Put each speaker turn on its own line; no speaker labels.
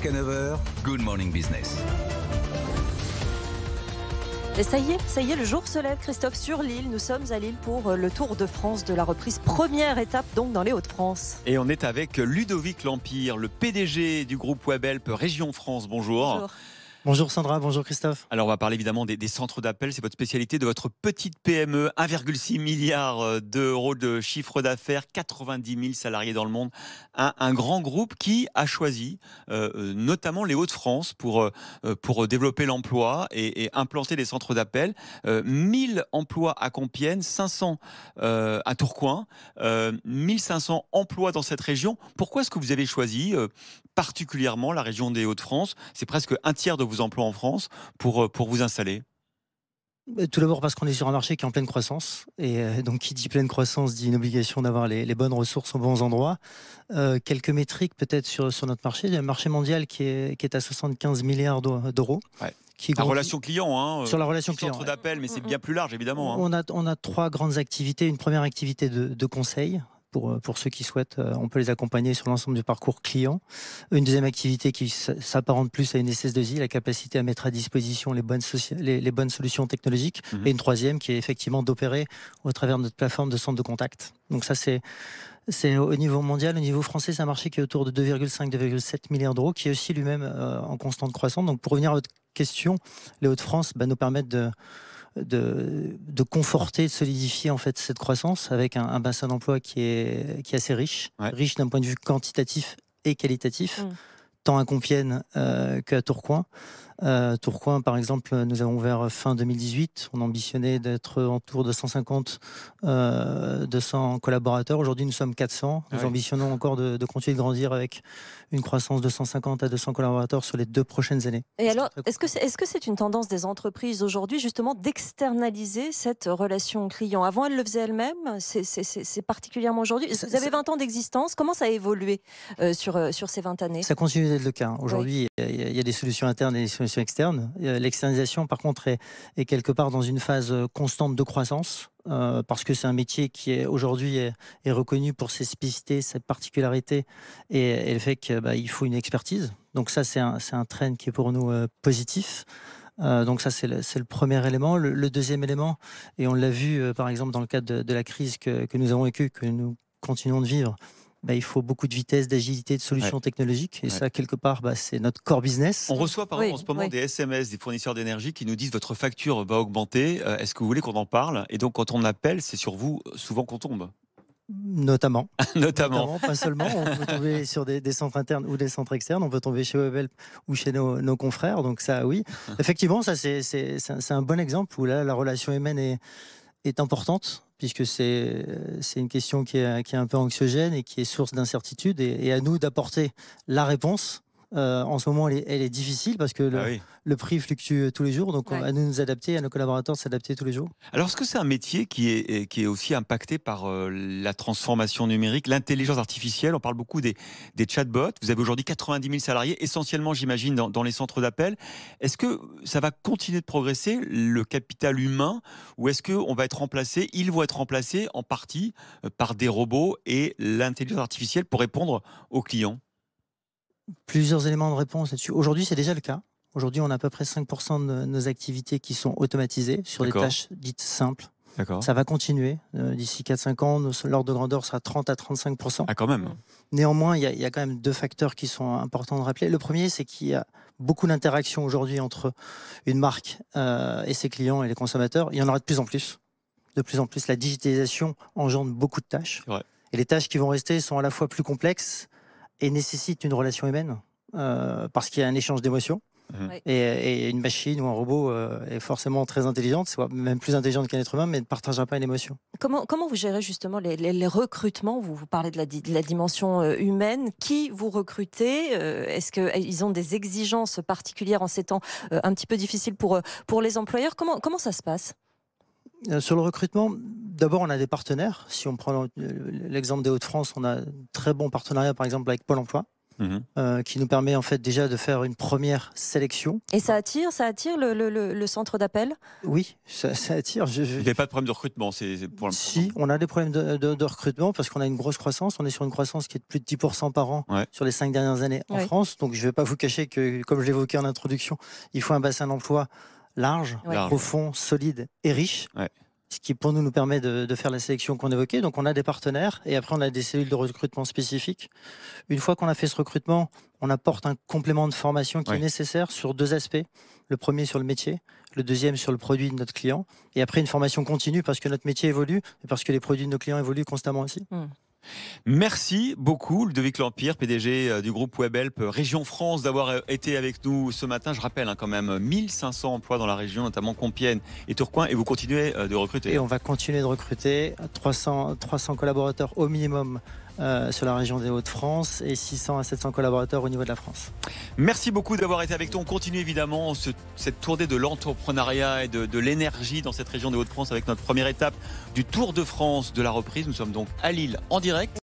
Jusqu'à 9 heures, Good Morning Business.
Et ça y est, le jour se lève, Christophe, sur Lille. Nous sommes à Lille pour le Tour de France de la reprise. Première étape donc dans les Hauts-de-France.
Et on est avec Ludovic Lampire, le PDG du groupe Webhelp Région France. Bonjour.
Bonjour.
Bonjour Sandra, bonjour Christophe.
Alors on va parler évidemment des centres d'appel, c'est votre spécialité, de votre petite PME, 1,6 milliard d'euros de chiffre d'affaires, 90 000 salariés dans le monde. Un grand groupe qui a choisi notamment les Hauts-de-France pour développer l'emploi et implanter des centres d'appel. 1000 emplois à Compiègne, 500 à Tourcoing, 1500 emplois dans cette région. Pourquoi est-ce que vous avez choisi particulièrement la région des Hauts-de-France? C'est presque un tiers de vos emplois en France pour vous installer.
Tout d'abord parce qu'on est sur un marché qui est en pleine croissance. Et donc qui dit pleine croissance dit une obligation d'avoir les bonnes ressources aux bons endroits. Quelques métriques peut-être sur notre marché. Il y a un marché mondial qui est à 75 milliards d'euros.
Ouais. La relation client,
sur la relation client,
centre d'appel, mais c'est bien plus large évidemment. Hein.
On a trois grandes activités. Une première activité de conseil. Pour ceux qui souhaitent, on peut les accompagner sur l'ensemble du parcours client. Une deuxième activité qui s'apparente plus à une SS2I, la capacité à mettre à disposition les bonnes solutions technologiques. Et une troisième qui est effectivement d'opérer au travers de notre plateforme de centre de contact. Donc ça, c'est au niveau mondial. Au niveau français, c'est un marché qui est autour de 2,5-2,7 milliards d'euros, qui est aussi lui-même en constante croissance. Donc pour revenir à votre question, les Hauts-de-France nous permettent de conforter, de solidifier en fait cette croissance avec un bassin d'emploi qui est assez riche, riche d'un point de vue quantitatif et qualitatif, tant à Compiègne qu'à Tourcoing. Tourcoing, par exemple, nous avons ouvert fin 2018. On ambitionnait d'être autour de 150, 200 collaborateurs. Aujourd'hui, nous sommes 400. Nous ambitionnons encore de continuer de grandir avec une croissance de 150 à 200 collaborateurs sur les 2 prochaines années.
Et alors, est-ce que c'est une tendance des entreprises aujourd'hui, justement, d'externaliser cette relation client? Avant, elles le faisaient elles-mêmes. C'est particulièrement aujourd'hui. Vous avez 20 ans d'existence. Comment ça a évolué sur ces 20 années?
Ça continue d'être le cas. Aujourd'hui, il y a des solutions internes et des solutions externes. L'externalisation, par contre, est quelque part dans une phase constante de croissance. Parce que c'est un métier qui aujourd'hui est reconnu pour ses spécificités, ses particularités et le fait qu'il faut une expertise. Donc ça, c'est un trend qui est pour nous positif. Donc ça, c'est le premier élément. Le deuxième élément, et on l'a vu par exemple dans le cadre de la crise que nous avons vécue, que nous continuons de vivre, il faut beaucoup de vitesse, d'agilité, de solutions technologiques. Et ça, quelque part, c'est notre core business.
On reçoit par exemple en ce moment des SMS des fournisseurs d'énergie qui nous disent votre facture va augmenter. Est-ce que vous voulez qu'on en parle? Et donc, quand on appelle, c'est sur vous souvent qu'on tombe.
Notamment.
Notamment.
Pas seulement. On peut tomber sur des centres internes ou des centres externes. On peut tomber chez Webhelp ou chez nos confrères. Donc ça, oui. Effectivement, ça c'est un bon exemple où là, la relation humaine est importante, puisque c'est une question qui est un peu anxiogène et qui est source d'incertitude, et à nous d'apporter la réponse. En ce moment, elle est difficile parce que le prix fluctue tous les jours, donc à nous de nous adapter, à nos collaborateurs de s'adapter tous les jours.
Alors, est-ce que c'est un métier qui est aussi impacté par la transformation numérique, l'intelligence artificielle? On parle beaucoup des chatbots. Vous avez aujourd'hui 90 000 salariés, essentiellement, j'imagine, dans les centres d'appel. Est-ce que ça va continuer de progresser, le capital humain, ou est-ce qu'on va être remplacé, ils vont être remplacés en partie par des robots et l'intelligence artificielle pour répondre aux clients?
Plusieurs éléments de réponse là-dessus. Aujourd'hui, c'est déjà le cas. Aujourd'hui, on a à peu près 5% de nos activités qui sont automatisées sur des tâches dites simples. Ça va continuer. D'ici 4-5 ans, l'ordre de grandeur sera 30 à 35%.
Ah, quand même.
Néanmoins, il y a quand même 2 facteurs qui sont importants de rappeler. Le premier, c'est qu'il y a beaucoup d'interactions aujourd'hui entre une marque et ses clients et les consommateurs. Il y en aura de plus en plus. De plus en plus, la digitalisation engendre beaucoup de tâches. Et les tâches qui vont rester sont à la fois plus complexes et nécessitent une relation humaine, parce qu'il y a un échange d'émotions. Et une machine ou un robot est forcément très intelligente, soit même plus intelligente qu'un être humain, mais ne partagera pas une émotion.
Comment vous gérez justement les recrutements? Vous parlez de la dimension humaine. Qui vous recrutez? Est-ce qu'ils ont des exigences particulières en ces temps un petit peu difficiles pour les employeurs? Comment ça se passe?
Sur le recrutement, d'abord on a des partenaires. Si on prend l'exemple des Hauts-de-France, on a un très bon partenariat par exemple avec Pôle emploi. qui nous permet en fait déjà de faire une première sélection.
Et ça attire le centre d'appel?
Oui, ça attire.
Vous n'avez pas de problème de recrutement, pour le
Si, on a des problèmes de recrutement parce qu'on a une grosse croissance. On est sur une croissance qui est de plus de 10% par an sur les 5 dernières années en France. Donc je ne vais pas vous cacher que, comme je l'évoquais en introduction, il faut un bassin d'emploi large, profond, solide et riche. Ce qui pour nous permet de faire la sélection qu'on évoquait. Donc on a des partenaires et après on a des cellules de recrutement spécifiques. Une fois qu'on a fait ce recrutement, on apporte un complément de formation qui est nécessaire sur 2 aspects. Le premier sur le métier, le deuxième sur le produit de notre client. Et après une formation continue parce que notre métier évolue et parce que les produits de nos clients évoluent constamment aussi.
Merci beaucoup Ludovic L'Empire, PDG du groupe Webhelp Région France, d'avoir été avec nous ce matin. Je rappelle quand même 1500 emplois dans la région, notamment Compiègne et Tourcoing, et vous continuez de recruter.
Et on va continuer de recruter 300 collaborateurs au minimum sur la région des Hauts-de-France et 600 à 700 collaborateurs au niveau de la France.
Merci beaucoup d'avoir été avec nous. On continue évidemment cette tournée de l'entrepreneuriat et de l'énergie dans cette région des Hauts-de-France avec notre première étape du Tour de France de la reprise. Nous sommes donc à Lille en direct.